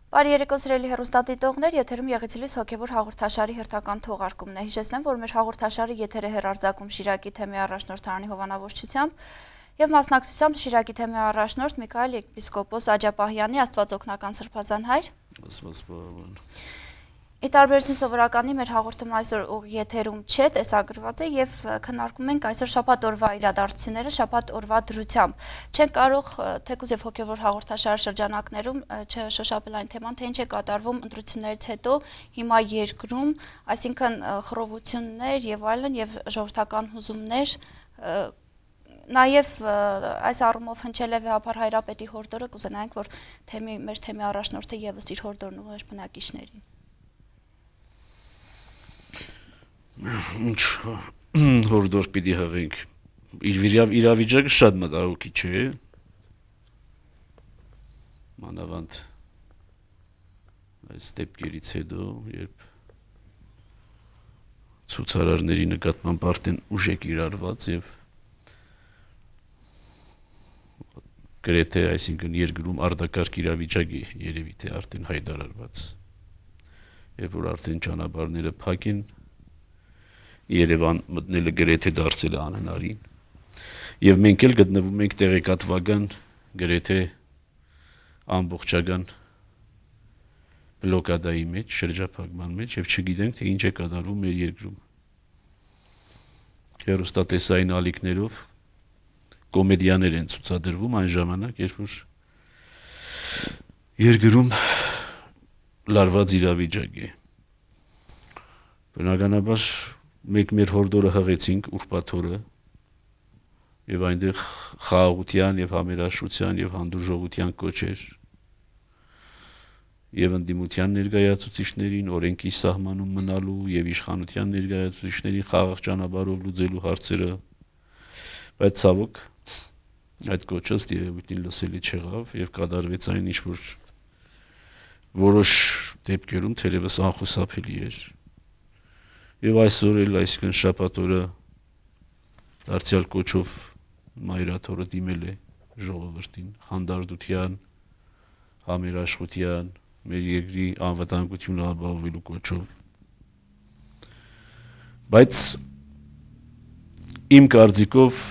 Բարի երեկո սիրելի հեռուստադիտողներ, եթերում Եղեցիլիս հոգևոր հաղորդաշարի հերթական թողարկումն է։ Հիշեցնեմ, որ մեր հաղորդաշարի եթեր է հեռարձակում Շիրակի թեմի առաջնորդ Արանի Հովանավորչությամբ եւ մասնակցությամբ Շիրակի թեմի առաջնորդ Միքայել եպիսկոպոս Աջապահյանի Աստվածօգնական Սրբազան հայր։ Ի տարբերություն սովորականի մեր հաղորդումն այսօր եթերում չէ, տեսագրված է եւ քննարկում ենք այսօր շաբաթ օրվա իրադարձությունները շաբաթ օրվա դրությամբ։ Չենք կարող թեկուզ եւ հոգեվոր հաղորդաշար շրջանակներում չշոշափել այն թեման, թե ինչ է կատարվում ընտրություններից հետո հիմա երկրում, այսինքն խռովություններ եւ այլն եւ ժողովրդական հուզումներ Նաև այս առումով հնչել է վեհապար հայրապետի հորդորը, կուզենայինք, որ մեր թեմի առաջնորդը եւս իր հորդորն ուղղեր բնակիչներին։ Ինչ հորդոր պիտի հղենք, իրավիճակը շատ մտահոգիչ է, մանավանդ այս դեպքերից հետո, երբ ցուցարարների նկատմամբ արդեն ուժ է կիրառված եւ գրեթե, այսինքն երկրում արտակարգ իրավիճակ է երևի թե արդեն հայտարարված, երբ որ արդեն ճանապարհները փակ են, Երևան մտնելը գրեթե դարձել է անհնարին եւ մենք էլ գտնվում ենք տեղեկատվական գրեթե ամբողջական բլոկադայի մեջ, շրջափակման մեջ եւ չգիտենք թե ինչ է կատարվում մեր երկրում։ Հեռուստատեսային ալիքներով կոմեդիաներ են ցուցադրվում այն ժամանակ, երբ որ երկրում լարված իրավիճակ է։ Բնականաբար մենք մեր հորդորը հղեցինք ուրբաթ օրը եւ այնտեղ խաղաղության եւ համերաշխության եւ հանդուրժողության կոչեր եւ ընդդիմության ներկայացուցիչներին օրենքի սահմանում մնալու եւ իշխանության ներկայացուցիչներին խաղաղ ճանապարհով լուծելու հարցերը, բայց ցավոք այդ կոչը երևույթին լսելի չեղավ եւ կատարվեց այն ինչ որ որոշ դեպքերում թերևս անխուսափելի էր։ Եվ այսօր էլ, այսինքն շաբաթ օրը դարձյալ կոչով մայրաթորը դիմել է ժողովրդին խանդարդության, համերաշխության, մեր երկրի անվտանգությունը ապահովելու կոչով։ Բայց իմ կարծիքով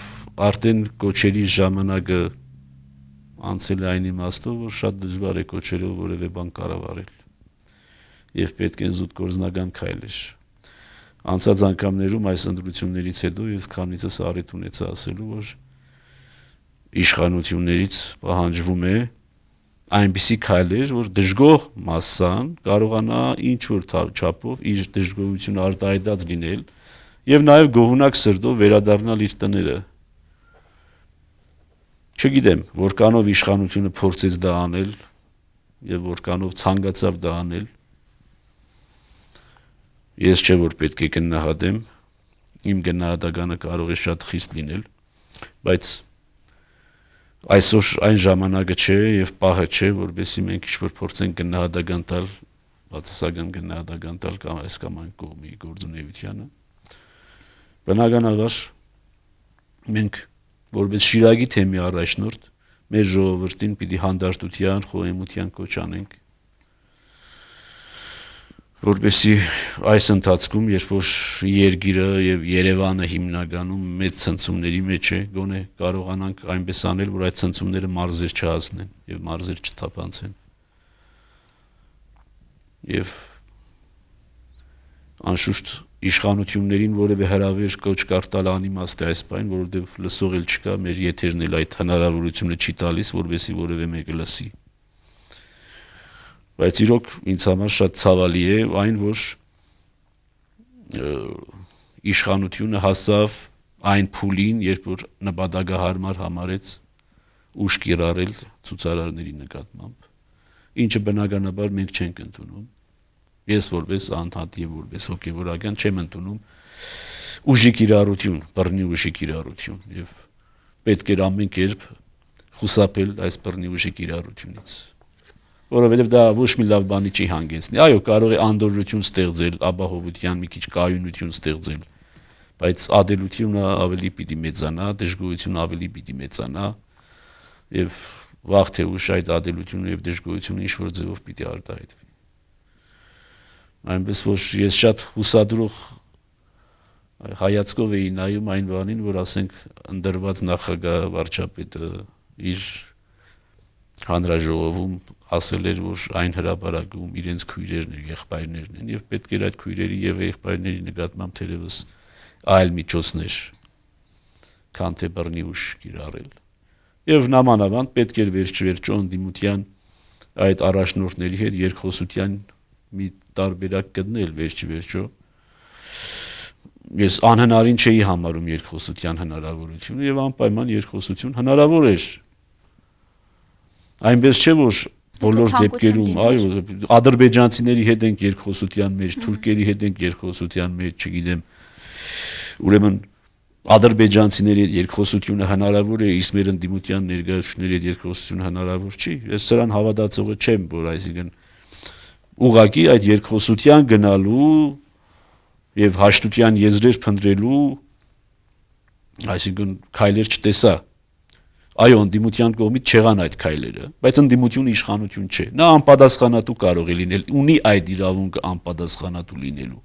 արդեն կոչերի ժամանակը անցել է այն իմաստով, որ շատ դժվար է կոչերով որևէ բան կառավարել եւ պետք է զուտ գործնական քայլեր։ Անցած անգամներում այս ընտրություններից հետո ես քանիցս առիթ ունեցա ասելու, որ իշխանություններից պահանջվում է այնպիսի քայլեր, որ դժգոհ մասսան կարողանա ինչ որ չափով իր դժգոհությունը արտահայտած լինել եւ նաեւ գոհունակ սրտով վերադառնալ իր տները։ Չգիտեմ, որքանով իշխանությունը փորձեց դա անել եւ որքանով ցանկացավ դա անել։ Ես չէ որ պետք է գնահատեմ, իմ գնահատականը կարող է շատ խիստ լինել, բայց այսօր այն ժամանակը չէ եւ պահը չէ, որովհետեւ մենք ինչ-որ փորձենք գնահատական տալ, բացասական գնահատական տալ կամ այս կամ այն կողմի գործունեությանը։ Բնականաբար մենք որպես Շիրակի թեմի առաջնորդ մեր ժողովրդին պիտի հանդարտության, խոհեմության կոչ անենք, որպեսզի այս ընթացքում, երբ որ երկիրը եւ Երևանը հիմնականում մեծ ցնցումների մեջ է, գոնե կարողանանք այնպես անել, որ այդ ցնցումները մարզեր չհասնեն եւ մարզեր չթափանցեն։ Եվ անշուշտ իշխանություններին որևէ հրավեր կոչ կարտալ անիմաստ է այս բան, որովհետեւ լսող էլ չկա, մեր եթերն էլ այդ հնարավորությունը չի տալիս, որպեսզի որևէ մեկը լսի։ Բայց իրոք ինձ համար շատ ցավալի է այն, որ իշխանությունը հասավ այն փուլին, երբ որ նպատակահարմար համարեց ուժ կիրառել ցուցարարների նկատմամբ, ինչը բնականաբար մենք չենք ընդունում։ Ես որպես անդամ եւ որպես հոգեվորական չեմ ընդունում ուժի կիրառություն, բռնի ուժի կիրառություն եւ պետք է ամեն կերպ խուսափել այս բռնի ուժի կիրառությունից։ Որովհետեւ դա ոչ մի լավ բանի չի հանգեցնի։ Այո, կարող է անդորրություն ստեղծել, ապահովության մի քիչ կայունություն ստեղծել, բայց ադելությունը ավելի պիտի մեծանա, դժգոհությունը ավելի պիտի մեծանա եւ վաղ թե ուշ այդ ադելությունը եւ դժգոհությունը ինչ որ ձևով պիտի արտահայտվի։ Այնպես որ ես շատ հուսադրող հայացքով էի նայում այն բանին, որ ասենք ընդրված նախագահ վարչապետը իր հանրաժողովում ասել էր, որ այն հրապարակում իրենց քույրերն են, եղբայրներն են եւ պետք էր այդ քույրերի եւ եղբայրների նկատմամբ թերևս այլ միջոցներ քան թե բռնի ուժ կիրառել։ Եվ նամանավանդ պետք էր վերջ-վերջո ընդդիմության այդ առաջնորդների հետ երկխոսության մի տարբերակ գտնել վերջ-վերջո։ Ես անհնարին չէի համարում երկխոսության հնարավորությունը եւ անպայման երկխոսություն հնարավոր էր։ Այնպես չէ որ բոլոր դեպքերում, այո, ադրբեջանցիների հետ ենք երկխոսության մեջ, թուրքերի հետ ենք երկխոսության մեջ, չգիտեմ, ուրեմն ադրբեջանցիների հետ երկխոսությունը հնարավոր է, իսկ մեր ընդդիմության ներկայացուցիչների հետ երկխոսությունը հնարավոր չի։ Ես սրան հավատացողը չեմ, որ այսինքն ուղղակի այդ երկխոսության գնալու եւ հաշտության եզրեր փնտրելու այսինքն քայլեր չտեսա։ Այո, ընդդիմության կողմից չեղան այդ քայլերը, բայց ընդդիմությունը իշխանություն չէ։ Նա անպատասխանատու կարող է լինել, ունի այդ իրավունքը անպատասխանատու լինելու,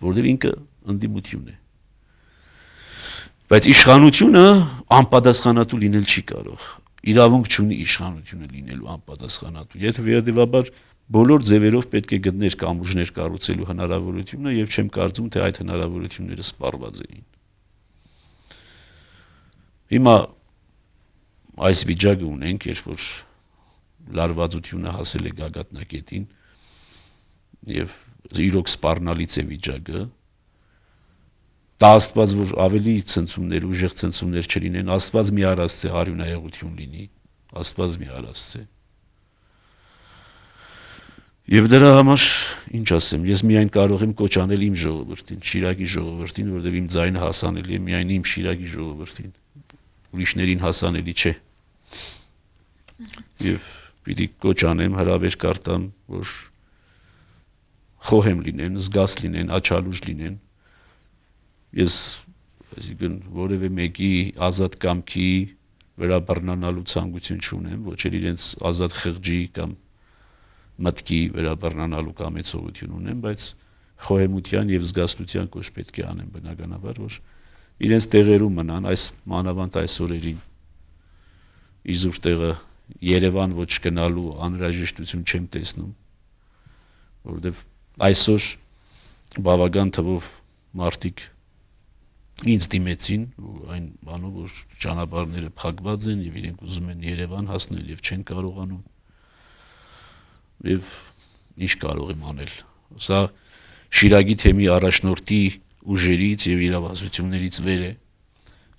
որովհետեւ ինքը ընդդիմություն է։ Բայց իշխանությունը անպատասխանատու լինել չի կարող։ Իրավունք չունի իշխանությունը լինելու անպատասխանատու։ Եթե վերադեպաբար բոլոր ձևերով պետք է գտներ կամուրջներ կառուցելու հնարավորությունը եւ չեմ կարծում թե այդ հնարավորությունները սպառված էին։ Հիմա այս վիճակը ունենք, երբ որ լարվածությունը հասել է գագաթնակետին եւ իրոք սպառնալից է վիճակը, դա Աստված որ ավելի ցնցումներ, ուժեղ ցնցումներ չլինեն, Աստված մի արածե արյունահեղություն լինի, Աստված մի արածե։ Եվ դրա համար ինչ ասեմ, ես միայն կարող եմ կոչ անել իմ ժողովրդին, Շիրակի ժողովրդին, որովհետեւ իմ ձայնը հասանելի է միայն իմ Շիրակի ժողովրդին, ուրիշներին հասանելի չէ։ Եվ պիտի կոչ անեմ, հրավեր կարտամ, որ խոհեմ լինեն, զգաս լինեն, աչալուժ լինեն։ Ես այսինքն որևէ մեկի ազատ կամքի վրա բռնանալու ցանկություն չունեմ, ոչ էլ իրենց ազատ խղճի կամ մտքի վրա բռնանալու կամեցողություն ունեմ, բայց խոհեմության եւ զգաստության կոչ պետք է անեմ բնականաբար, որ իրենց տեղերում մնան, այս մանավանդ այս օրերին իզուր տեղը Երևան ոչ գնալու անհրաժեշտություն չեմ տեսնում, որովհետեւ այսօր բավական թվով մարդիկ ինձ դիմեցին այն բանով, որ ճանապարհները փակված են եւ իրենք ուզում են Երևան հասնել եւ չեն կարողանում։ Եվ ինչ կարող եմ անել։ Սա Շիրակի թեմի առաջնորդի ուժերից եւ իրավասություններից վեր է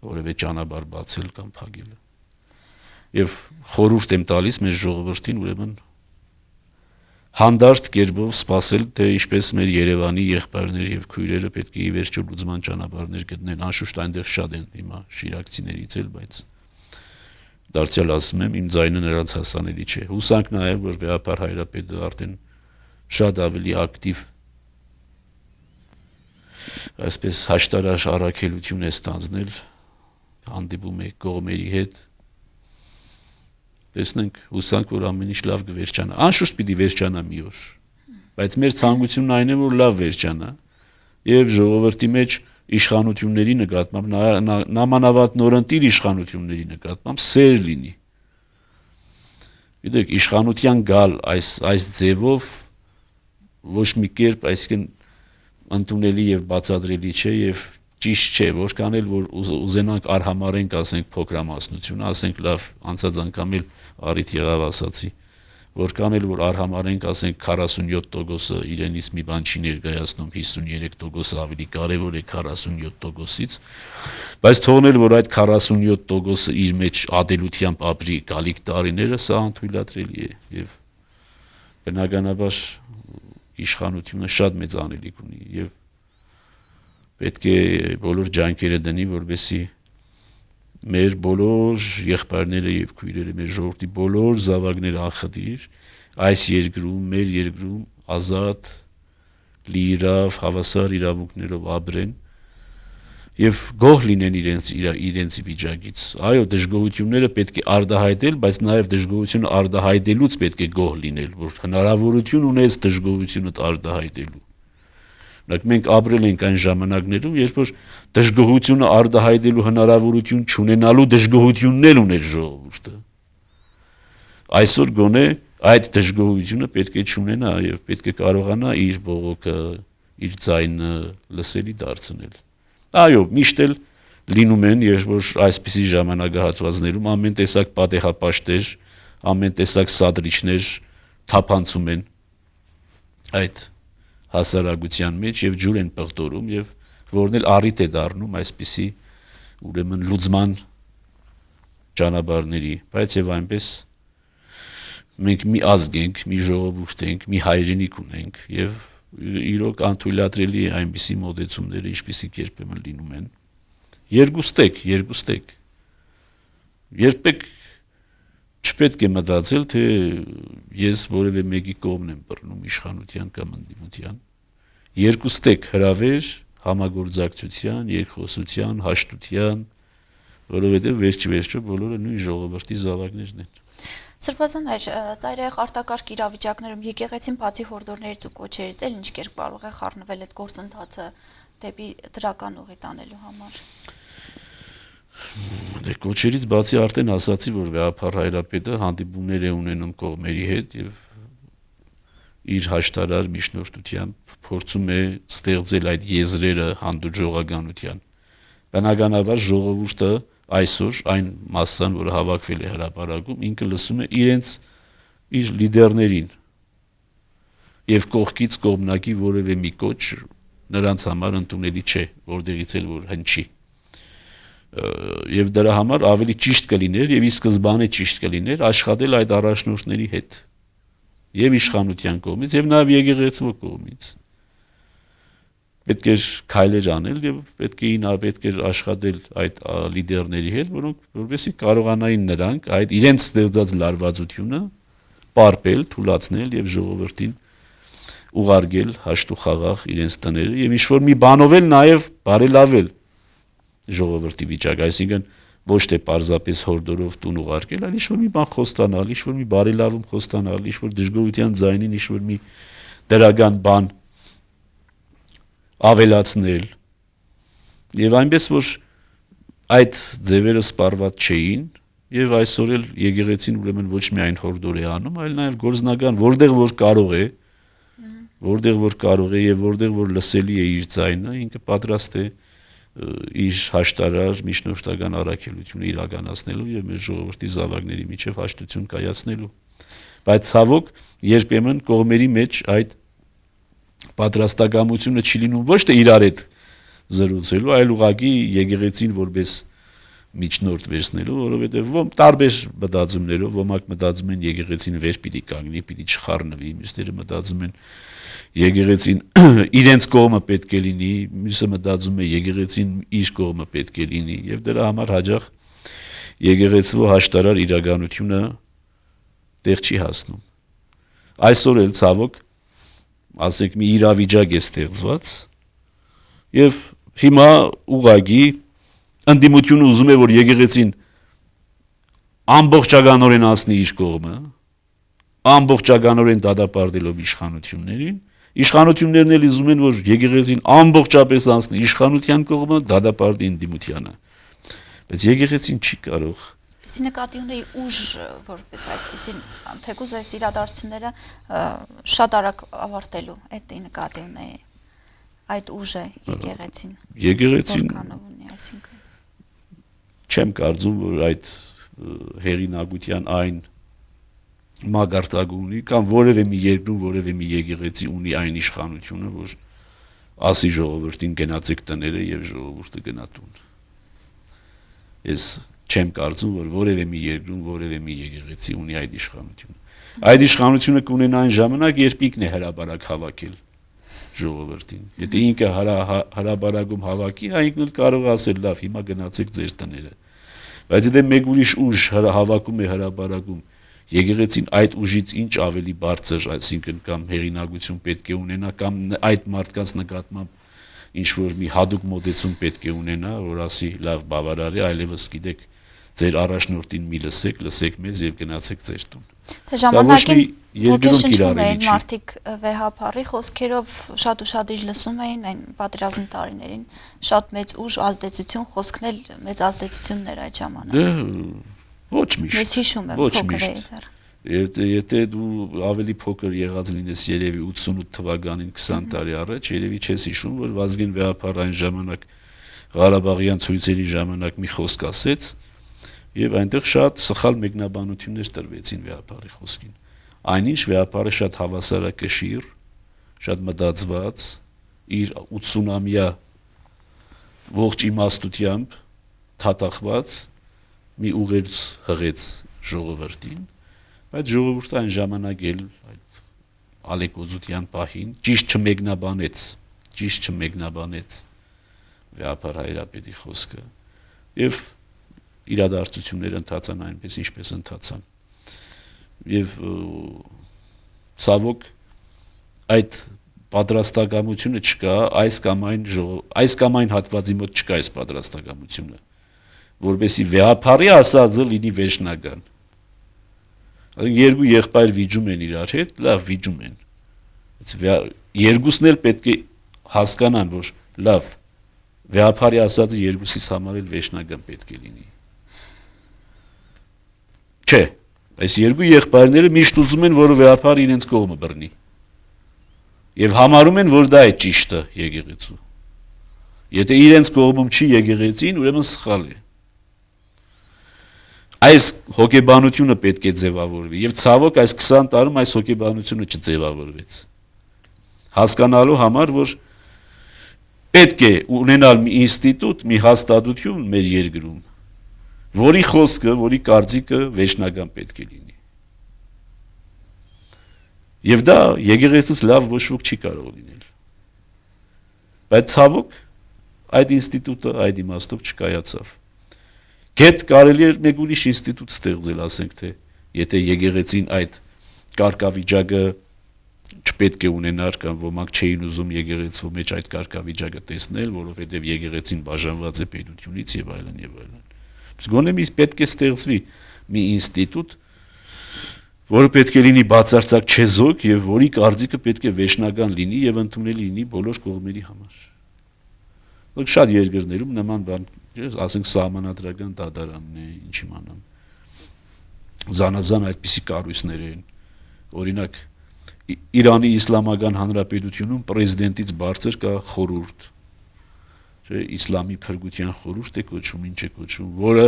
որևէ ճանապարհ բացել կամ փակել։ Եվ խորհուրդ եմ տալիս մեր ժողովրդին ուրեմն հանդարտ կերպով սпасել, թե ինչպես մեր Երևանի եղբայրներ եւ քույրերը պետք է ի վերջո լուծման ճանապարհներ գտնեն, անշուշտ այնտեղ շատ են հիմա շիրակցիներից էլ, բայց դարձյալ ասում եմ, իմ ձայնը նրանց հասանելի չէ։ Հուսանք նաեւ, որ Վեհապար Հայրապետը արդեն շատ ավելի ակտիվ այսպես հաշտարաշ առաքելություն է ստանձնել, հանդիպում է կողմերի հետ։ Տեսնենք, հուսանք, որ ամեն ինչ լավ կվերջանա։ Անշուշտ պիտի վերջանա մի օր, բայց մեր ցանկությունն այն է, որ լավ վերջանա եւ ժողովրդի մեջ իշխանությունների նկատմամբ նամանավանդ նորընտիր իշխանությունների նկատմամբ սեր լինի։ Գիտեք, իշխանության գալ այս ձևով ոչ մի կերպ, այսինքն ընդունելի եւ բացատրելի չէ եւ ճիշտ չէ, որքան էլ որ ուզենանք արհամարենք, ասենք փոքրամասնությունը, ասենք լավ, անցած անգամ էլ առիթ եղավ ասացի, որքան էլ որ արհամարենք, ասենք 47%-ը իրենից մի բան չի ներկայացնում, 53%-ը ավելի կարևոր է 47%-ից, բայց թողնել որ այդ 47%-ը իր մեջ ադելությամբ ապրի գալիք տարիները, սա անթույլատրելի է եւ բնականաբար իշխանությունը շատ մեծ անելիք ունի եւ պետք է բոլոր ջանքերը դնի, որպեսզի մեր բոլոր եղբայրները եւ քույրերը, մեր ժողովրդի բոլոր զավակները անխտիր այս երկրում, մեր երկրում ազատ, լիիրավ, հավասար իրավունքներով ապրեն եւ գոհ լինեն իրենց վիճակից։ Այո, դժգոհությունները պետք է արտահայտել, բայց նաեւ դժգոհությունը արտահայտելուց պետք է գոհ լինել, որ հնարավորություն ունես դժգոհությունը արտահայտելու։ Օրինակ մենք ապրել ենք այն ժամանակներում, երբ որ դժգոհությունը արտահայտելու հնարավորություն չունենալու դժգոհությունն էլ ուներ ժողովուրդը։ Այսօր գոնե այդ դժգոհությունը պետք է չունենա եւ պետք է կարողանա իր բողոքը, իր ձայնը լսելի դարձնել։ Այո, միշտ էլ լինում են, երբ որ այսպիսի ժամանակահատվածներում ամեն տեսակ պատեհապաշտեր, ամեն տեսակ սադրիչներ թափանցում են այդ հասարակության մեջ եւ ջուր են պղտորում եւ որն էլ առիթ է դառնում այսպիսի ուրեմն լուծման ճանապարհների, բայց եւ այնպես մենք մի ազգ ենք, մի ժողովուրդ ենք, մի հայրենիք ունենք եւ իրոք անթույլատրելի է այնպիսի մոտեցումները, ինչպիսիք երբեմն լինում են։ Երկուստեք։ Երբեք չպետք է մտածել, թե ես որևէ մեկի կողմն եմ բռնում իշխանության կամ ընդդիմության։ Երկուստեք հրավեր, համագործակցության, երկխոսության, հաշտության, որովհետեւ վերջ-վերջո բոլորը նույն ժողովրդի զավակներն են։ Սրբազան հայր, ծայրահեղ արտակարգ իրավիճակներում եկեղեցին բացի հորդորներից ու կոչերից էլ ինչ կերպ կարող է խառնվել այդ գործընթացը դեպի դրական ուղի տանելու համար։ Դե կոչերից բացի արդեն ասացի, որ վեհափառ հայրապետը հանդիպումներ է ունենում կողմերի հետ եւ իր հաշտարար միջնորդությամբ փորձում է ստեղծել այդ եզրերը հանդուրժողականության։ Բնականաբար ժողովուրդը այսօր այն մասսան, որը հավաքվել է հրապարակում, ինքը լսում է իր լիդերներին եւ կողքից կողմնակի որևէ մի կոչ նրանց համար ընդունելի չէ, որտեղից էլ որ հնչի։ Եվ դրա համար ավելի ճիշտ կլիներ եւ ի սկզբանե ճիշտ կլիներ աշխատել այդ առաջնորդների հետ եւ իշխանության կողմից եւ նաեւ եկեղեցու կողմից։ Պետք է քայլեր անել եւ պետք է աշխատել այդ լիդերների հետ, որոնք որովհետեւ կարողանային նրանք այդ իրենց ստեղծած լարվածությունը պարպել, թուլացնել եւ ժողովրդին ուղարկել հաշտ ու խաղաղ իրենց տները եւ ինչ որ մի բանով էլ նաեւ բարելավել ժողովրդի վիճակը, այսինքն ոչ թե պարզապես հորդորով տուն ուղարկել, այլ ինչ որ մի բան խոստանալ, ինչ որ մի բարելավում խոստանալ, ինչ որ դժգոհության ձայնին ինչ որ մի դրական բան ավելացնել եւ այնպես որ այդ ձևերը սպառված չէին եւ այսօր էլ եկեղեցին ուրեմն ոչ միայն հորդոր է անում, այլ նաեւ գործնական որտեղ որ կարող է եւ որտեղ որ լսելի է իր ձայնը, ինքը պատրաստ է իր հաշտարար միջնորդական առաքելությունը իրականացնելու եւ մեր ժողովրդի զավակների միջև հաշտություն կայացնելու։ Բայց ցավոք երբեմն կողմերի մեջ այդ պատրաստակամությունը չի լինում ոչ թե իրար հետ զրուցելու, այլ ուղղակի եկեղեցին որպես միջնորդ վերցնելու, որովհետեւ տարբեր մտածումներով ոմանք մտածում են եկեղեցին վեր պիտի կանգնի, պիտի չխառնվի, մյուսները մտածում են եկեղեցին իրենց կողմը պետք է լինի, մյուսը մտածում է եկեղեցին իր կողմը պետք է լինի եւ դրա համար հաջող եկեղեցու հաշտարար իրականությունը տեղ չի հասնում։ Այսօր էլ ցավոք ասենք մի իրավիճակ է ստեղծված եւ հիմա ուղղակի ընդդիմությունը ուզում է որ եկեղեցին ամբողջականորեն ասնի իր կողմը, ամբողջականորեն դատապարտելով իշխանություններին, իշխանություններն էլ ուզում են որ եկեղեցին ամբողջապես ասնի իշխանության կողմը, դատապարտի ընդդիմությանը։ Բայց եկեղեցին չի կարող Իսկ նկատի ունեի ուժ որպես այդպեսին թեկուզ այս իրադարձությունները շատ արագ ավարտելու այդ նկատի ունեի այդ ուժը եկեղեցին որքանով ունի այսինքն չեմ կարծում որ այդ հեղինակության այն մագարտակ ունի կամ որևէ մի երկրում որևէ մի եկեղեցի ունի այն իշխանությունը որ ասի ժողովրդին գնացեք տները եւ ժողովուրդը գնա տուն ես չեմ կարծում որ որևէ մի երկրում որևէ մի եկեղեցի ունի այդ իշխանությունը այդ իշխանությունը կունենա այն ժամանակ երբ ինքն է հրաբարակ հավաքել ժողովրդին եթե ինքը հրաբարակում հավաքի այնքն էլ կարող է ասել լավ հիմա գնացեք ձեր տները բայց եթե մեկ ուրիշ ուժ հավաքում է հրաբարակում եկեղեցին այդ ուժից ինչ ավելի բարձր այսինքն կամ հեղինակություն պետք է ունենա կամ այդ մարդկանց նկատմամբ ինչ որ մի հadoop մոտեցում պետք է ունենա, որ ասի լավ բավարար է, այլևս գիտեք, ձեր առաջնորդին մի լսեք մեզ եւ գնացեք ձեր տուն։ Թե ժամանակին ոգեշնչվում կիրառելի էին չի։ մարդիկ վեհապարի խոսքերով, շատ ուշադիր լսում էին այն պատերազմի տարիներին, շատ մեծ ուժ ազդեցություն, խոսքն էլ մեծ ազդեցություններ այդ ժամանակ։ Դե ոչ միշտ։ Ես հիշում եմ Ոչ փոքր էի միշտ։ դեռ։ Եթե դու ավելի փոքր եղած լինես երևի 88 թվականին 20 տարի առաջ, երևի չես հիշում, որ Վազգեն Վեհապարը այն ժամանակ Ղարաբաղյան ցույցերի ժամանակ մի խոսք ասեց, եւ այնտեղ շատ սխալ մեկնաբանություններ տրվեցին Վեհապարի խոսքին։ Այնինչ Վեհապարը շատ հավասարակշիռ, շատ մտածված, իր 80-ամյա ողջ իմաստությամբ թաթախված մի ուղերձ հղեց ժողովրդին, բայց ժողովուրդը այն ժամանակ էլ այդ ալեկոծության պահին ճիշտ չմեկնաբանեց Վեհապար Հայրապետի խոսքը եւ իրադարձությունները ընթացան այնպես ինչպես ընթացան եւ ցավոք այդ պատրաստակամությունը չկա այս կամ այն հատվածի մոտ չկա այս պատրաստակամությունը որովհետեւ Վեհապարի ասածը լինի վերջնական երկու եղբայր վիճում են իրար հետ լավ վիճում են երկուսն էլ պետք է հասկանան որ լավ Վեհապարի ասածը երկուսից համար էլ վերջնական պետք է լինի չէ այս երկու եղբայրները միշտ ուզում են որ Վեհապարը իրենց կողմը բռնի եւ համարում են որ դա է ճիշտը եկեղեցու եթե իրենց կողմում չի եկեղեցին ուրեմն սխալ է այս հոգեբանությունը պետք է ձևավորվի եւ ցավոք այս 20 տարում այս հոգեբանությունը չձևավորվեց հասկանալու համար որ պետք է ունենալ մի ինստիտուտ մի հաստատություն մեր երկրում որի խոսքը որի կարծիքը վերջնական պետք է լինի եւ դա եկեղեցուց լավ ոչ ոք չի կարող լինել բայց ցավոք այդ ինստիտուտը այդ իմաստով չկայացավ Գետ կարելի է մեկ ուրիշ ինստիտուտ ստեղծել, ասենք թե, եթե եկեղեցին այդ կարգավիճակը չպետք է ունենար կամ ոմանք չէին ուզում եկեղեցու մեջ այդ կարգավիճակը տեսնել, որովհետև եկեղեցին բաժանված է պետությունից եւ այլն եւ այլն։ Իսկ գոնե մի պետք է ստեղծվի մի ինստիտուտ, որը պետք է լինի բացարձակ չեզոք եւ որի կարծիքը պետք է վերջնական լինի եւ ընդունելի լինի բոլոր կողմերի համար։ Ոք շատ երկրներում նման բան ասենք սահմանադրական դատարանն է, ինչ իմանամ։ Զանազան այդպիսի կառույցներ են։ Օրինակ Իրանի Իսլամական Հանրապետությունում պրեզիդենտից բարձր կա խորհուրդ։ Չէ, իսլամի փրկության խորհուրդ է կոչվում, ինչ է կոչվում, որը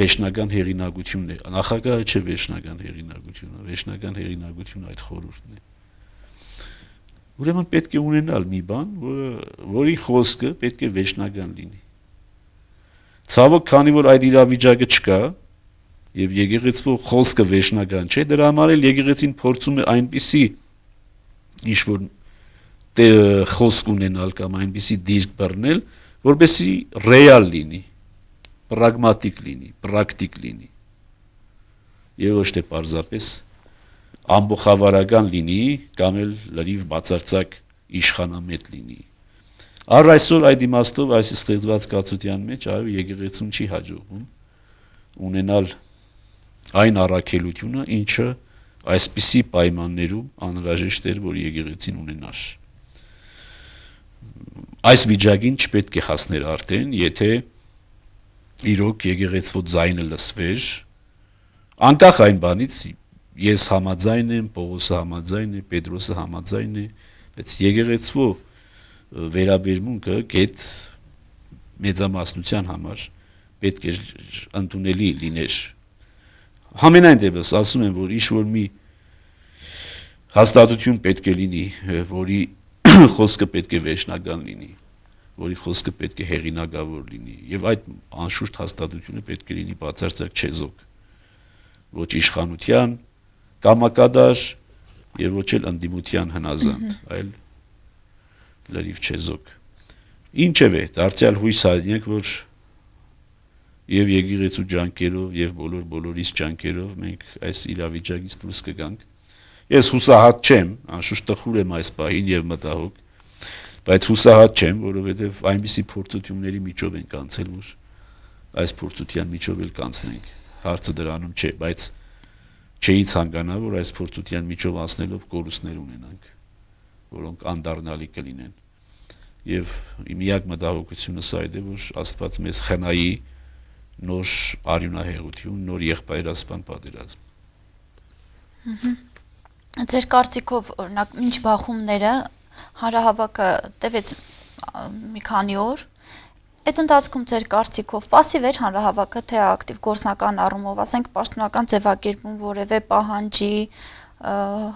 վերջնական հեղինակությունն է։ Նախագահը չէ վերջնական հեղինակությունը, վերջնական հեղինակությունը այդ խորհուրդն է։ Ուրեմն պետք է ունենալ մի բան, որի խոսքը պետք է վերջնական լինի։ Ցավոք, քանի որ այդ իրավիճակը չկա, եւ եկեղեցու խոսքը վերջնական չէ, դրա համար էլ եկեղեցին փորձում է այնպիսի ինչ որ խոսք ունենալ կամ այնպիսի դիրք բռնել, որպեսզի ռեալ լինի, պրագմատիկ լինի, պրակտիկ լինի։ Եվ ոչ թե պարզապես ամբողջավարական լինի կամ էլ լրիվ բացարձակ իշխանամետ լինի։ Առ այսօր այդ իմաստով այս ստեղծված կացության մեջ այո եկեղեցուն չի հաջողվում ունենալ այն առաքելությունը, ինչը այսպիսի պայմաններում անհրաժեշտ էր, որ եկեղեցին ունենար։ Այս վիճակին չպետք է հասներ արդեն, եթե իրոք եկեղեցու ձայնը լսվեր, անկախ այն բանից ես համաձայն եմ, Պողոսը համաձայն է, Պետրոսը համաձայն է, բայց եկեղեցու վերաբերմունքը գետ մեծամասնության համար պետք է ընդունելի լիներ։ Համենայն դեպս ասում եմ, որ ինչ-որ մի հաստատություն պետք է լինի, որի խոսքը պետք է վերջնական լինի, որի խոսքը պետք է հեղինակավոր լինի, եւ այդ անշուշտ հաստատությունը պետք է լինի բացարձակ չեզոք, ոչ իշխանության կամակադար եւ ոչ էլ ընդդիմության հնազանդ, այլ լրիվ չեզոք։ Ինչևէ, դարձյալ հույս հայտնենք, որ եւ եկեղեցու ջանքերով եւ բոլորիս ջանքերով մենք այս իրավիճակից դուրս կգանք։ Ես հուսահատ չեմ, անշուշտ տխուր եմ այս պահին եւ մտահոգ, Բայց հուսահատ չեմ, որովհետև այնպիսի փորձությունների միջով ենք անցել, որ այս փորձության միջով էլ կանցնենք։ Հարցը դրանում չէ, բայց չէի ցանկանա, որ այս փորձության միջով անցնելով կորուստներ ունենանք, որոնք անդառնալի կլինեն։ Եվ միակ մտահոգությունը սա է, որ Աստված մեզ խնայի նոր արյունահեղություն, նոր եղբայրասպան պատերազմ։ Ձեր կարծիքով օրինակ ինչ բախումները հանրահավաքը տևեց մի քանի օր, այդ ընթացքում ձեր կարծիքով պասիվ էր հանրահավաքը, թե ակտիվ գործնական առումով, ասենք պաշտոնական ձևակերպում որևէ պահանջի,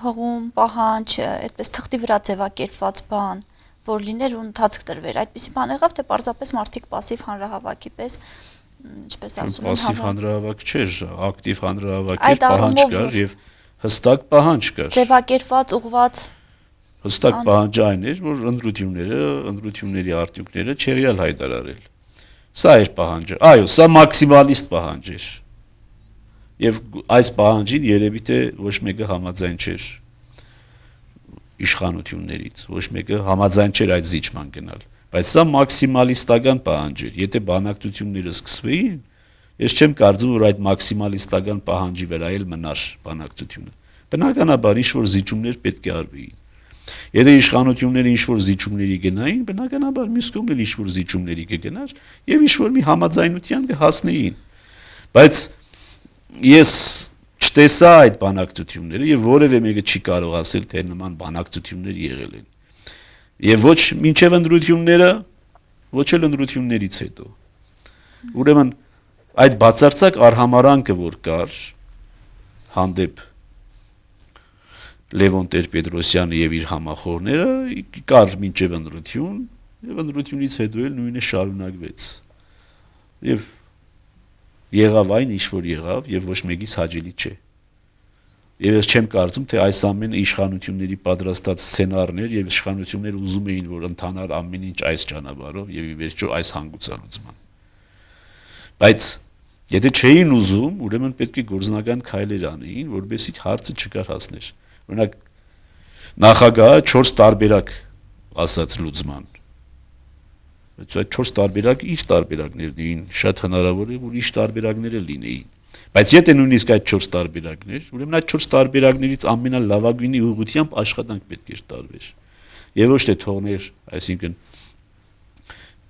հղում պահանջ, այդպես թղթի վրա ձևակերպված բան, որ լիներ ու ընթացք տրվեր, այդպիսի բան եղավ, թե պարզապես մարդիկ պասիվ հանրահավաքի պես, ինչպես ասում են, պասիվ հանրահավաք չէր, ակտիվ հանրահավաք էր, պահանջ կար եւ հստակ պահանջ կար։ Ձևակերպված, ուղղված հստակ պահանջը այն էր, որ ընտրությունների արդյունքները չեղյալ հայտարարել։ Սա էր պահանջը։ Այո, սա մաքսիմալիստ պահանջ էր։ Եվ այս պահանջին երևի թե ոչ մեկը համաձայն չէր իշխանություններից, ոչ մեկը համաձայն չէր այդ զիջման գնալ։ Բայց սա մաքսիմալիստական պահանջ էր։ Եթե բանակցությունները սկսվեին, ես չեմ կարծում, որ այդ մաքսիմալիստական պահանջի վրա էլ մնար բանակցությունը։ Բնականաբար ինչ-որ զիջումներ պետք է արվեին։ Եթե իշխանությունները ինչ-որ զիջումների գնային, բնականաբար մյուս կողմն էլ ինչ-որ զիջումների կգնար եւ ինչ-որ մի համաձայնության կհասնեին։ Բայց ես չտեսա այդ բանակցությունները եւ որևէ մեկը չի կարող ասել, թե նման բանակցություններ եղել են։ Եվ ոչ մինչև ընտրությունները, ոչ էլ ընտրություններից հետո։ Ուրեմն այդ բացարձակ արհամարանքը, որ կար հանդեպ Լևոն Տեր-Պետրոսյանը եւ իր համախոհները, կար մինչև ընտրություն, եւ ընտրությունից հետո էլ նույնը շարունակվեց։ Եվ եղավ այն, ինչ որ եղավ, եւ ոչ մեկից հաճելի չէ։ Եվ ես չեմ կարծում, թե այս ամենը իշխանությունների պատրաստած սցենարներ եւ իշխանությունները ուզում էին, որ ընթանար ամեն ինչ այս ճանապարհով եւ ի վերջո այս հանգուցալուծման։ Բայց եթե չէին ուզում, ուրեմն պետք է գործնական քայլեր անեին, որովհետեւ հարցը չկարհասներ։ Օրինակ նախագահը 4 տարբերակ ասաց լուծման։ Բայց այդ 4 տարբերակը ինչ տարբերակներն էին, շատ հնարավոր է, որ ինչ տարբերակները լինեին։ Բայց եթե նույնիսկ այդ 4 տարբերակներ, ուրեմն այդ 4 տարբերակներից ամենալավագույնի ուղղությամբ աշխատանք պետք էր տարվեր։ Եվ ոչ թե թողներ, այսինքն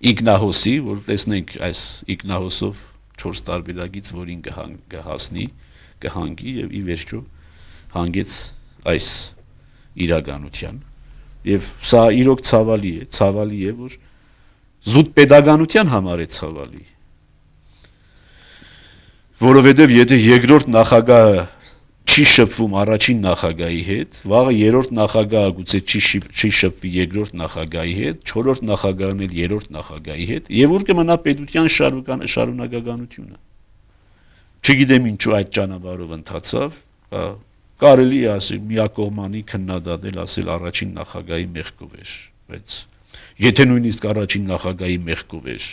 Իգնահոսի, որ տեսնենք այս Իգնահոսով 4 տարբերակից որին կհասնի, կհանգի եւ ի վերջո հանգեց այս իրականության։ Եվ սա իրոք ցավալի է, որ զուտ pedagogian համար է ցավալի։ Որովհետև եթե երկրորդ նախագահը չի շփվում առաջին նախագահի հետ, վաղը երրորդ նախագահը գուցե չի շփվի երկրորդ նախագահի հետ, չորրորդ նախագահն էլ երրորդ նախագահի հետ, եւ ուր կմնա պետության շարունակականությունը։ Չգիտեմ ինչու այդ ճանապարհով ընթացավ, կարելի է ասել միակողմանի քննադատել, ասել առաջին նախագահի մեղքով էր, բայց եթե նույնիսկ առաջին նախագահի մեղքով էր,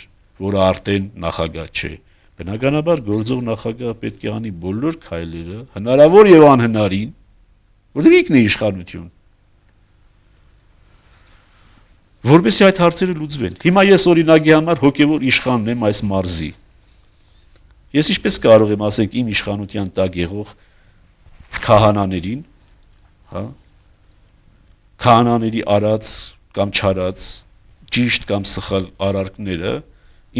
որը արդեն նախագահ չէ, բնականաբար գործող նախագահը պետք է անի բոլոր քայլերը, հնարավոր եւ անհնարին, որտեղ ինքն է իշխանություն, որովհետեւ այդ հարցերը լուծվեն։ Հիմա ես օրինակի համար հոգեվոր իշխանն եմ այս մարզի։ Ես ինչպես կարող եմ ասենք իմ իշխանության տակ եղող քահանաներին, հա, քահանաների արած կամ չարած, ճիշտ կամ սխալ արարքները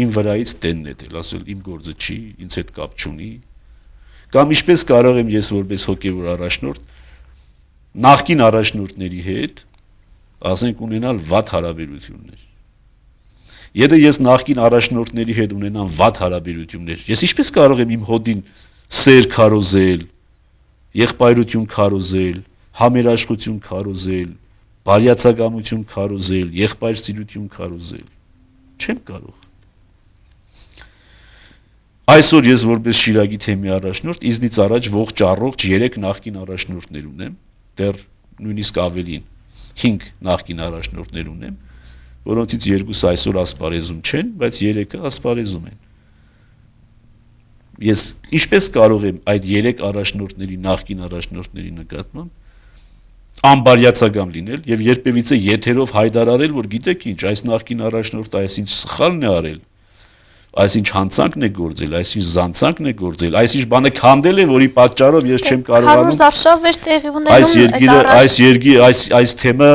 իմ վրայից դեն նետել, ասել իմ գործը չի, ինձ հետ կապ չունի, կամ ինչպես կարող եմ ես որպես հոգևոր առաջնորդ նախկին առաջնորդների հետ, ասենք ունենալ վատ հարաբերություններ։ Եթե ես նախկին առաջնորդների հետ ունենամ վատ հարաբերություններ, ես ինչպես կարող եմ իմ հոդին սեր քարոզել, եղբայրություն քարոզել, համերաշխություն քարոզել, բարյացակամություն քարոզել, եղբայրսիրություն քարոզել։ Չեմ կարող։ Այսօր ես որպես Շիրակի թեմի առաջնորդ իզնից առաջ ողջ առողջ 3 նախկին առաջնորդներ ունեմ, դեռ նույնիսկ ավելին 5 նախկին առաջնորդներ ունեմ, որոնցից 2-ը այսօր ասպարեզում չեն, բայց 3-ը ասպարեզում են։ Ես ինչպես կարող եմ այդ 3 առաջնորդների, նախկին առաջնորդների նկատմամբ անբարյացակամ լինել եւ երբևիցե եթերով հայտարարել, որ գիտեք ինչ, այս նախկին առաջնորդը այսինչ սխալն է արել, այսինչ հանցանքն է գործել, այսինչ զանցանքն է գործել, այսինչ բանը քանդել է, որի պատճառով ես չեմ կարողանում քարոզարշավ էր տեղի ունենում այս թեմը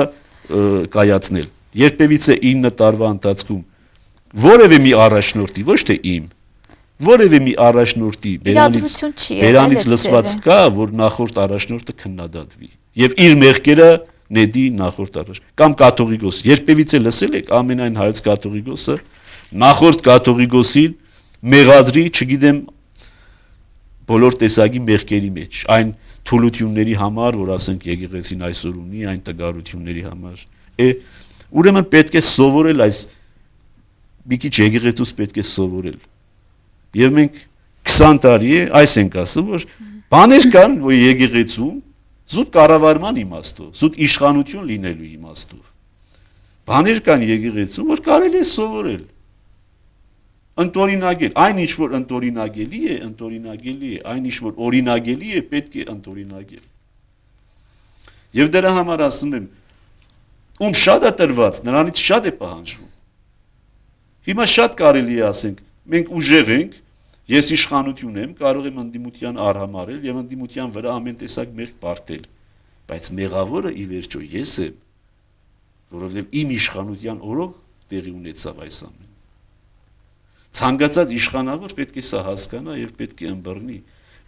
կայացնել։ Երբևիցե 9 տարվա ընթացքում որևէ մի առաջնորդի, ոչ թե իմ, որևէ մի առաջնորդի բերանից լսված կա, որ նախորդ առաջնորդը քննադատվի եւ իր մեղքերը նետի նախորդ առաջնորդ կամ կաթողիկոս, երբևիցե լսել եք ամենայն հայոց կաթողիկոսը նախորդ կաթողիկոսին մեղադրի, չգիտեմ, բոլոր տեսակի մեղքերի մեջ, այն թուլությունների համար, որ ասենք եկեղեցին այսօր ունի, այն տգարությունների համար։ Ուրեմն պետք է սովորել այս մի քիչ եկեղեցուց պետք է սովորել։ Եվ մենք 20 տարի է այս ենք ասում, որ բաներ կան, որ եկեղեցում զուտ կառավարման իմաստով, զուտ իշխանություն լինելու իմաստով։ Բաներ կան եկեղեցում, որ կարելի է սովորել։ Ընտորինակել, այն ինչ որ ընտորինակելի է, այն ինչ որ օրինագելի է, պետք է ընտորինակել։ Եվ դրա համար ասում եմ, ում շատ է տրված, նրանից շատ է պահանջվում։ Հիմա շատ կարելի է ասենք, մենք ուժեղ ենք, ես իշխանություն եմ, կարող եմ ընդդիմության արհամարել եւ ընդդիմության վրա ամեն տեսակ մեղք բարդել, բայց մեղավորը ի վերջո ես եմ, որովհետեւ իմ իշխանության օրոք տեղի ունեցավ այս ամենը։ Ցանկացած իշխանավոր պետք է սա հասկանա եւ պետք է ըմբռնի,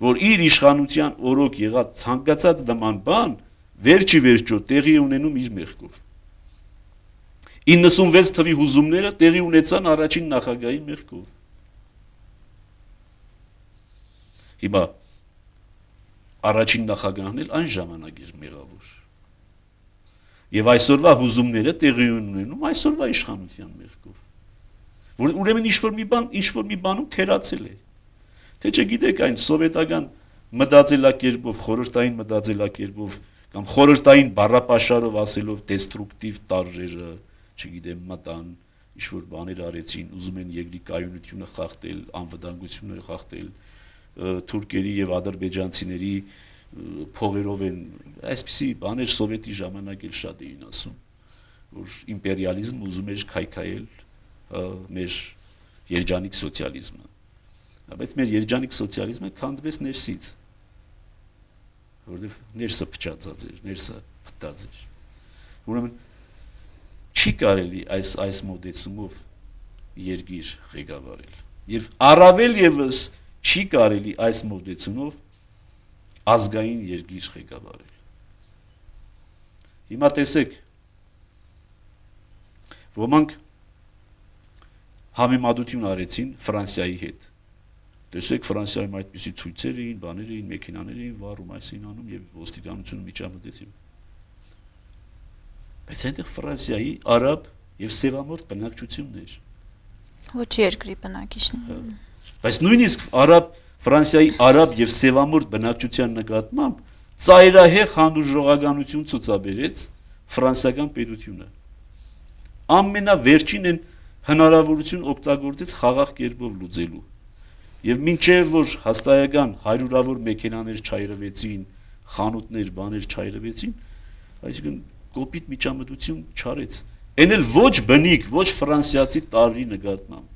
որ իր իշխանության օրոք եղած ցանկացած նման բան վերջի վերջո տեղի ունենում իր մեղքով։ 96 թվի հուզումները տեղի ունեցան առաջին նախագահի մեղքով։ Հիմա առաջին նախագահն էլ այն ժամանակ էր մեղավոր։ Եվ այսօրվա հուզումները տեղի ունենում այսօրվա իշխանության մեղքով։ Որ ուրեմն ինչ որ մի բանում թերացել է։ Թե չգիտեք այն սովետական մտածելակերպով, խորհրդային մտածելակերպով կամ խորհրդային բառապաշարով ասելով դեստրուկտիվ տարրերը, չգիտեմ, մտան, ինչ որ բաներ արեցին, ուզում են երկրի կայունությունը խախտել, անվտանգությունները խախտել, թուրքերի եւ ադրբեջանցիների փողերով են, այսպիսի բաներ սովետի ժամանակ էլ շատ էին ասում, որ իմպերիալիզմը ուզում էր քայքայել մեր երջանիկ սոցիալիզմը, բայց մեր երջանիկ սոցիալիզմը քանդվեց ներսից, որովհետեւ ներսը փչացած էր, ներսը փտած էր, ուրեմն չի կարելի այս մոդեցումով երկիր ղեկավարել եւ առավել եւս չի կարելի այս մոդեցումով ազգային երկիր ղեկավարել։ Հիմա տեսեք, ոմանք համեմատություն արեցին Ֆրանսիայի հետ։ Տեսեք Ֆրանսիայում այդպիսի ցույցեր էին, բաներ էին, մեքենաներ էին վառում, այսին անում եւ ոստիկանությունը միջամտեցին։ Բայց այնտեղ Ֆրանսիայի արաբ եւ սևամորթ բնակչությունն էր։ Ոչ երկրի բնակիչներ։ Բայց նույնիսկ Ֆրանսիայի արաբ եւ սևամորթ բնակչության նկատմամբ ծայրահեղ հանդուրժողականություն ցուցաբերեց ֆրանսիական պետությունը։ Ամենավերջին են հնարավորություն օգտագործեց խաղաղ կերպով լուծելու։ Եվ մինչև որ հաստայական հարյուրավոր մեքենաներ չայրվեցին, խանութներ, բաներ չայրվեցին, այսինքն կոպիտ միջամտություն չարեց։ Այն էլ ոչ բնիկ, ոչ ֆրանսիացի տարրի նկատմամբ։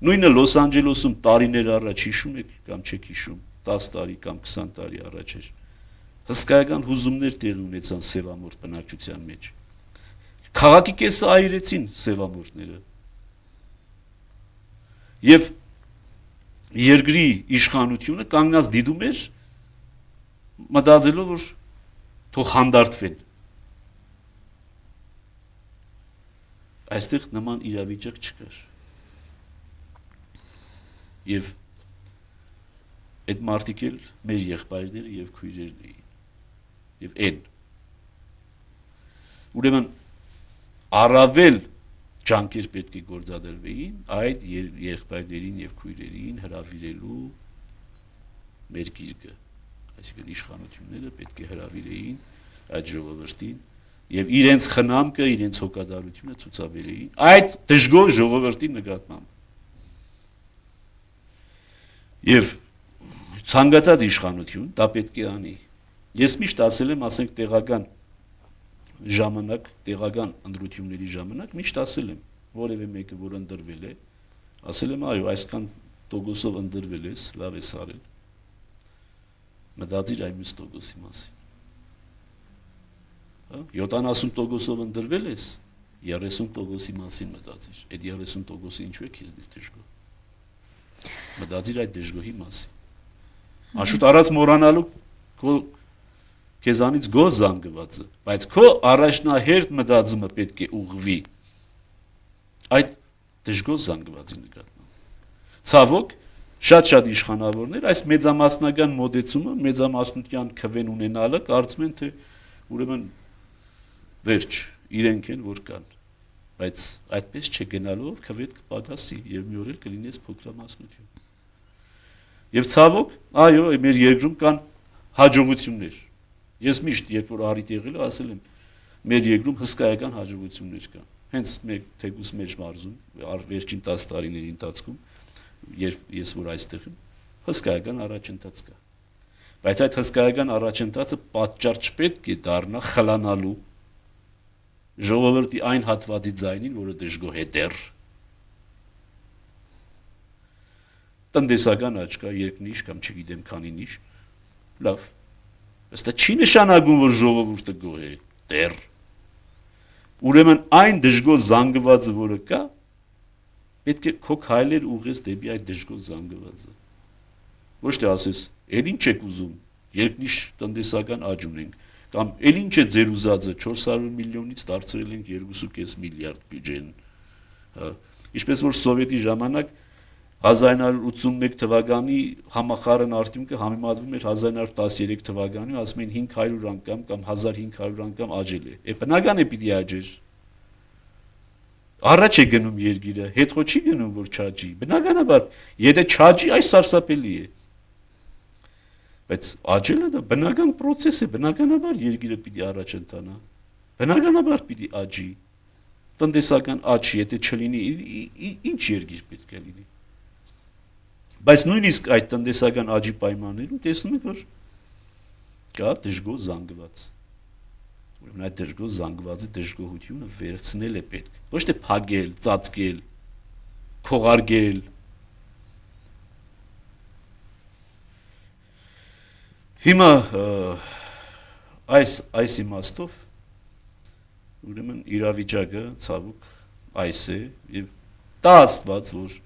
Նույնը Լոս Անջելեսում տարիներ առաջ հիշում եք կամ չեք հիշում, 10 տարի կամ 20 տարի առաջ էր։ Հսկայական հուզումներ տեղի ունեցան սևամորթ բնակչության մեջ։ Քաղաքի կեսը այրեցին սևամորթները։ Եվ երկրի իշխանությունը կանգնած դիտում էր, մտածելով, որ թող հանդարտվեն։ Այստեղ նման իրավիճակ չկար։ Եվ այդ մարդիկ էլ մեր եղբայրները եւ քույրերն էին։ Եվ այն։ Ուրեմն առավել ջանքեր պետք է գործադրվեին այդ եղբայրներին եւ քույրերին հրավիրելու մեր գիրկը, այսինքն իշխանությունները պետք է հրավիրեին այդ ժողովրդին եւ իրենց խնամքը, իրենց հոգատարությունը ցուցաբերեին այդ դժգոհ ժողովրդի նկատմամբ։ Եվ ցանկացած իշխանություն դա պետք է անի, Ես միշտ ասել եմ, ասենք տեղական ժամանակ, տեղական ընտրությունների ժամանակ միշտ ասել եմ, որևէ մեկը որ ընտրվել է, ասել եմ, այո, այսքան տոկոսով ընտրվել ես, լավ ես արել։ Մտածիր այ մյուս տոկոսի մասին։ 70% ընտրվել ես, 30%-ի մասին մտածիր։ Այդ 30%-ը ինչու է քեզնից դժգոհ։ Մտածիր այդ դժգոհի մասին։ Աշուտ առած մոռանալու քո քեզանից գոհ զանգվածը, բայց քո առաջնահերթ մտածումը պետք է ուղղվի այդ դժգոհ զանգվածի նկատմամբ։ Ցավոք, շատ իշխանավորներ այս մեծամասնական մոտեցումը, մեծամասնության քվեն ունենալը կարծում են, թե ուրեմն վերջ, իրենք են որ կան, բայց այդպես չգնալով քվեդ կպակասի եւ մի օր էլ կլինես փոքրամասնություն։ Եվ ցավոք, այո, մեր երկրում կան հաջողություններ։ Ես միշտ երբ որ առիթ եղել եմ, ասել եմ, մեր երկրում հսկայական հաջողություններ կան։ Հենց մեկ թեկուս մեր մարզում, վերջին 10 տարիների ընթացքում, երբ ես որ այստեղ եմ, հսկայական առաջընթաց կա։ Բայց այդ հսկայական առաջընթացը պատճառ չպետք է դառնա խլանալու ժողովրդի այն հատվածի ձայնին, որը դժգոհ է դեռ։ Տնտեսական աճ կա, երկնիշ կամ չգիտեմ քանի նիշ, լավ։ Ըստ չի նշանակում, որ ժողովուրդը գոհ է դեռ։ Ուրեմն այն դժգոհ զանգվածը, որը կա, պետք է քո քայլեր ուղղես դեպի այդ դժգոհ զանգվածը։ Ոչ թե ասես, «Էլ ինչ եք ուզում, երկնիշ տնտեսական աճ ունենք», կամ «Էլ ինչ է ձեր ուզածը, 400 միլիոնից դարձրել ենք 2.5 միլիարդ բյուջեն»։ Ինչպես որ սովետի ժամանակ 1981 թվականի համախառն արդյունքը համեմատվում էր 1913 թվականի, ասում են 500 անգամ կամ 1500 անգամ աճել է։ Բնական է պիտի աճեր։ Առաջ է գնում երկիրը, հետո չի գնում, որ չաճի։ Բնականաբար, եթե չաճի, այս սարսափելի է։ Բայց աճելը դա բնական process է, բնականաբար երկիրը պիտի առաջ ընթանա։ Բնականաբար պիտի աճի։ Տնտեսական աճ, եթե չլինի, ինչ երկիր պետք է լինի։ Բայց նույնիսկ այդ տնտեսական աճի պայմաններում տեսնում եք, որ կա դժգոհ զանգված։ Ուրեմն այդ դժգոհ զանգվածի դժգոհությունը վերցնել է պետք։ Ոչ թե փագել, ծածկել, քողարկել։ Հիմա այս իմաստով ուրեմն իրավիճակը ցավոք այս է եւ տա Աստված, որ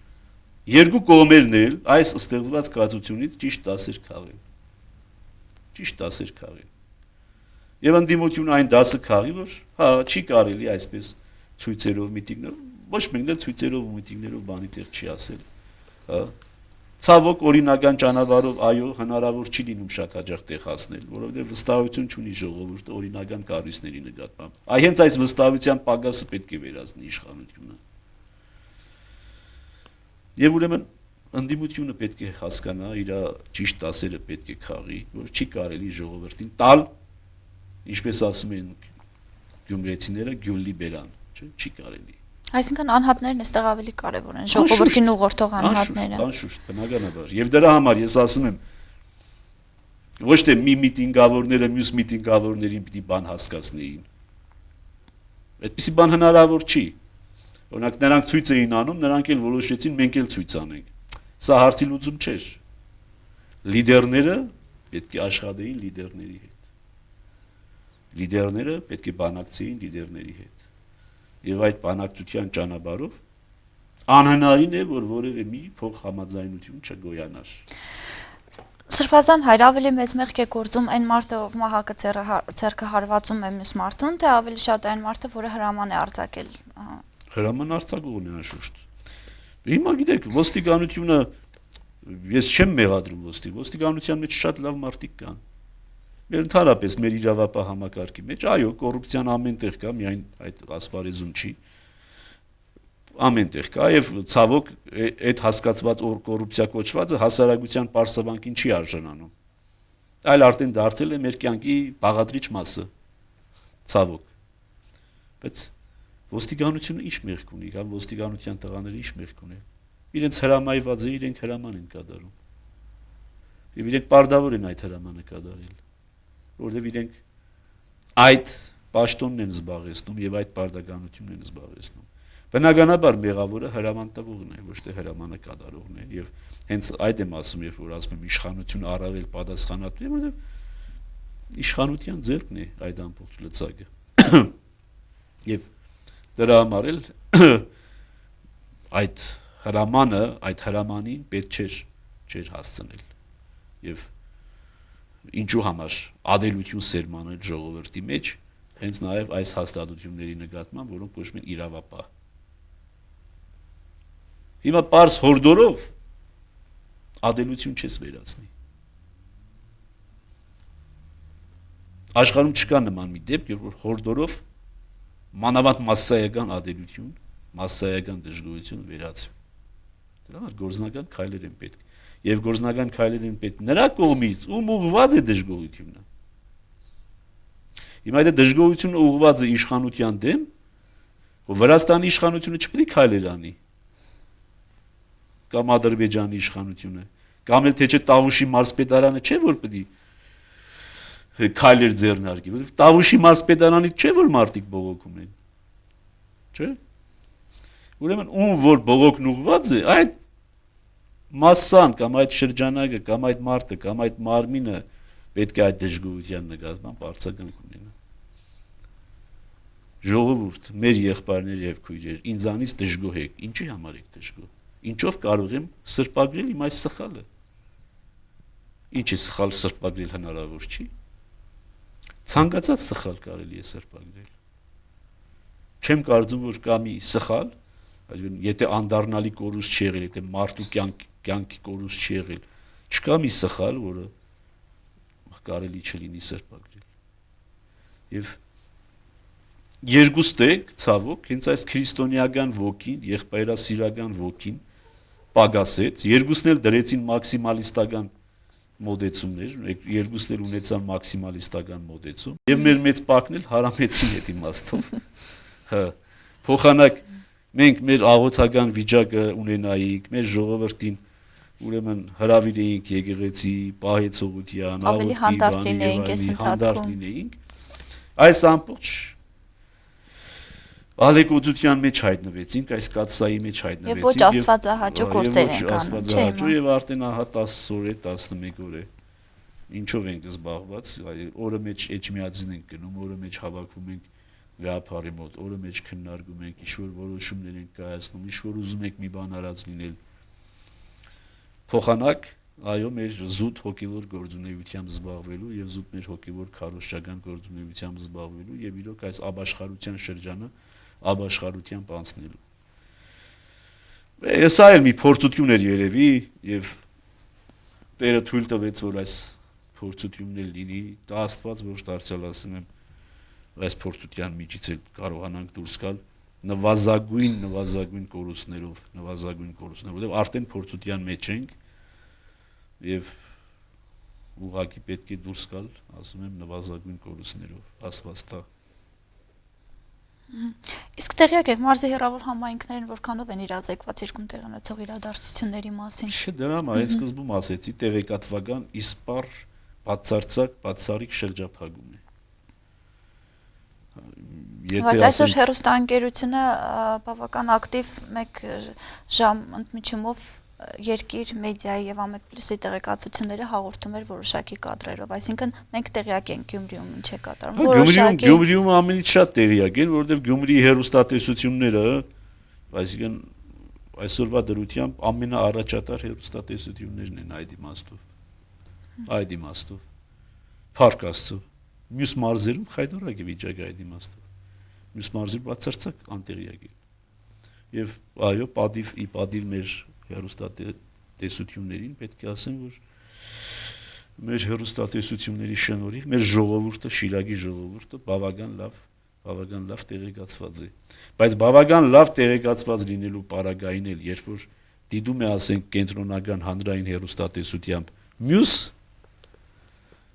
երկու կողմերն էլ այս ստեղծված կացությունից ճիշտ դասեր քաղեն։ Ճիշտ դասեր քաղեն։ Եվ ընդդիմությունը այն դասը քաղի, որ հա, չի կարելի այսպես ցույցերով, միտինգներով, ոչ մեկն էլ ցույցերով ու միտինգներով բանի տեղ չի ասել, հա։ Ցավոք օրինական ճանապարհով այո, հնարավոր չի լինում շատ հաջող տեղ հասնել, որովհետև վստահություն չունի ժողովուրդը օրինական կառույցների նկատմամբ։ Այ հենց այս վստահության պակասը պետք է վերացնի իշխանությունը։ Եվ ուրեմն ընդդիմությունը պետք է հասկանա, իր ճիշտ դասերը պետք է քաղի, որ չի կարելի ժողովրդին տալ, ինչպես ասում են գյումրեցիները, գյուլի բերան, չի կարելի։ Այսինքն անհատներն այստեղ ավելի կարևոր են, ժողովրդին ուղղորդող անհատները։ Անշուշտ, բնականաբար։ Եվ դրա համար ես ասում եմ, ոչ թե մի միտինգավորները մյուս միտինգավորներին պիտի բան հասկացնեին։ Այդպիսի բան հնարավոր չի։ Օրինակ նրանք ցույց էին անում, նրանք էլ որոշեցին մենք էլ ցույց անենք։ Սա հարցի լուծում չէր։ Լիդերները պետք է աշխատեին լիդերների հետ։ Լիդերները պետք է բանակցեին լիդերների հետ։ Եվ այդ բանակցության ճանապարհով անհնարին է, որ որևէ մի փոխ համաձայնություն չգոյանար։ Սրբազան հայր ավելի մեծ մեղք է գործում այն մարդը, ով մահակը ձեռքը հարվածում է մյուս մարդուն, թե ավելի շատ այն մարդը, որը հրաման է արձակել։ Հրաման արձակողն է անշուշտ։ Հիմա գիտեք, ոստիկանությունը ես չեմ մեղադրում ոստիկանության մեջ շատ լավ մարդիկ կան։ Մեր ընդհանրապես մեր իրավապահ համակարգի մեջ, այո, կոռուպցիան ամեն տեղ կա, միայն այդ ասպարեզում չի։ Ամեն տեղ կա եւ ցավոք այդ հասկացված կոռուպցիա կոչվածը հասարակության պարսավանքին չի արժանանում։ Այլ արդեն դարձել է մեր կյանքի բաղադրիչ մասը։ Ցավոք։ Բայց ոստիկանությունը ինչ մեղք ունի, կամ ոստիկանության տղաները ինչ մեղք ունեն։ Իրենց հրամայված է, իրենք հրաման են կատարում։ Եվ իրենք պարտավոր են այդ հրամանը կատարել։ որովհետև իրենք այդ պաշտոնն են զբաղեցնում եւ այդ պարտականությունն են զբաղեցնում։ Բնականաբար մեղավորը հրաման տվողն է, ոչ թե հրամանը կատարողն է, եւ հենց այդ եմ ասում, երբ որ ասում եմ իշխանությունը առավել պատասխանատու է, որովհետեւ իշխանության ձեռքն է այդ ամբողջ լծակը։ Եվ դրա համար էլ այդ հրամանը, այդ հրամանին պետք չէր հասցնել։ Եվ ինչու համար ադելություն սերմանել ժողովրդի մեջ, հենց նաև այս հաստատությունների նկատմամբ, որոնք կոչվում են իրավապահ։ Հիմա պարզ հորդորով ադելություն չես վերացնի։ Աշխարհում չկա նման մի դեպք, որ հորդորով մանավանդ massայական ադելություն, massայական դժգոհություն վերացվի։ Դրա համար գործնական քայլեր են պետք։ Եվ գործնական քայլեր են պետք նրա կողմից, ում ուղղված է դժգոհությունը։ Հիմա այդ դժգոհությունը ուղղված է իշխանության դեմ, որ Վրաստանի իշխանությունը չպետք է քայլեր անի։ Կամ Ադրբեջանի իշխանությունը, կամ էլ թե չէ Տավուշի մարզպետարանը չէ որ պետք է քայլեր ձեռնարկի, որովհետև Տավուշի մարզպետարանից չէ որ մարդիկ բողոքում են։ Չէ՞։ Ուրեմն ում որ բողոքն ուղղված է, այդ մասսան կամ այդ շրջանակը կամ այդ մարդը կամ այդ մարմինը պետք է այդ դժգոհության նկատմամբ արձագանք ունենա։ Ժողովուրդ, մեր եղբայրներ եւ քույրեր, ինձանից դժգոհ եք, ինչի համար եք դժգոհ։ Ինչով կարող եմ սրբագրել իմ այս սխալը։ Ինչ է սխալ սրբագրել հնարավոր չի։ Ցանկացած սխալ կարելի է սրբագրել։ Չեմ կարծում որ կա մի սխալ, այսինքն եթե անդառնալի կորուստ չի եղել, եթե մարդու կյանքի կորուստ չի եղել, չկա մի սխալ, որը կարելի չլինի սրբագրել։ Եվ երկուստ է ցավոք, հենց այս քրիստոնեական ոգին, եղբայրասիրական ոգին պագասեց, երկուսն էլ դրեցին մաքսիմալիստական մոդեցումներ, երկուսն էլ ունեցան մաքսիմալիստական մոդեցում, եւ մեր մեծ պակն էլ հարամեցին այդ իմաստով։ Հա, փոխանակ մենք մեր աղոթական վիճակը ունենայինք, մեր ժողովրդին ուրեմն հրավիրեինք եկեղեցի, պահեցողության, ավելի հանդարտ լինեինք այս ընթացքում։ Այս ամբողջ ալեկոծության մեջ հայտնվեցինք, այս կաթսայի մեջ հայտնվեցինք։ Եվ ոչ աստվածահաճո գործեր ենք անում, չէ՞։ Եվ արդեն ահա 10 օր է, 11 օր է։ Ինչով ենք զբաղված, օրը մեջ էջմիածին ենք գնում, օրը մեջ հավաքվում ենք վեհապարի մոտ, օրը մեջ քննարկում ենք, ինչ-որ որոշումներ ենք կայացնում, ինչ-որ ուզում ենք մի բան արած լինել։ Փոխանակ, այո, մեր զուտ հոգևոր գործունեությամբ զբաղվելու եւ զուտ մեր հոգևոր քարոզչական գործունեությամբ զբաղվելու եւ իրոք այս աբաշխարության շրջանը աբաշխարությամբ անցնելու։ Սա էլ մի փորձություն էր երևի եւ Տերը թույլ տվեց որ այս փորձությունն էլ լինի, դա Աստված ոչ դարձյալ ասում եմ այս փորձության միջից էլ կարողանանք դուրս գալ նվազագույն կորուստներով, որովհետև արդեն փորձության մեջ ենք եւ ուղղակի պետք է դուրս գալ, ասում եմ, նվազագույն կորուստներով, Աստված տա։ Իսկ տեղյակ եք մարզի հեռավոր համայնքներին որքանով են իրազեկված երկում տեղի ունեցող իրադարձությունների մասին։ Չէ, դրա համար այդ սկզբում ասեցի, տեղեկատվական իսպառ բացարձակ շրջափակում է։ Բայց այսօր հեռուստաընկերությունը բավական ակտիվ 1 ժամ ընդմիջումով երկիր մեդիայի եւ Ամեկ+-ի տեղեկատվությունները հաղորդում էր որոշակի կադրերով, այսինքն մենք տեղյակ ենք Գյումրիում ինչ է կատարվում։ Գյումրիում ամենից շատ տեղյակ են, որովհետեւ Գյումրիի հեռուստատեսությունները, այսինքն այսօրվա դրությամբ ամենաառաջատար հեռուստատեսություններն են այդ իմաստով։ Փառք Աստծո։ Մյուս մարզերում խայտարակ է վիճակը այդ իմաստով։ Մյուս մարզերը բացարձակ անտեղյակ են։ Եվ այո, պատիվ մեր հեռուստատեսություններին պետք է ասեմ, որ մեր հեռուստատեսությունների շնորհիվ մեր ժողովուրդը, Շիրակի ժողովուրդը բավական լավ տեղեկացված է։ Բայց բավական լավ տեղեկացված լինելու պարագային էլ, երբ որ դիտում է, ասենք, կենտրոնական հանրային հեռուստատեսությամբ մյուս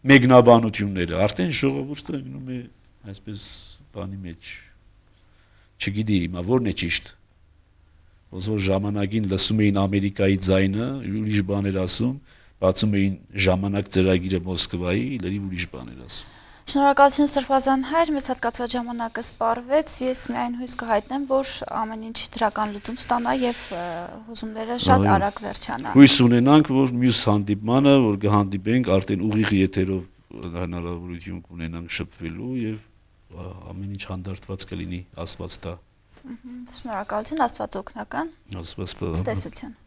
մեկնաբանությունները, արդեն ժողովուրդը գնում է այսպես բանի մեջ, չգիտի հիմա որն է ճիշտ, ոնց որ ժամանակին լսում էին Ամերիկայի ձայնը, ուրիշ բաներ ասում, բացում էին ժամանակ ծրագիրը Մոսկվայի, իլերի ուրիշ բաներ ասում։ Շնորհակալություն Սրբազան հայր, մեզ հատկացված ժամանակը սպառվեց, ես միայն հույս կհայտնեմ, որ ամեն ինչ դրական լուծում ստանա եւ հուզումները շատ արագ վերջանան։ Հույս ունենանք, որ մյուս հանդիպմանը, որ կհանդիպենք, արդեն ուղիղ եթերով հնարավորություն կունենանք շփվելու եւ ամեն ինչ հանդարտված կլինի, Աստված տա։ Շնորհակալություն, Աստված օգնական։ Աստված տա։ Ցտեսություն։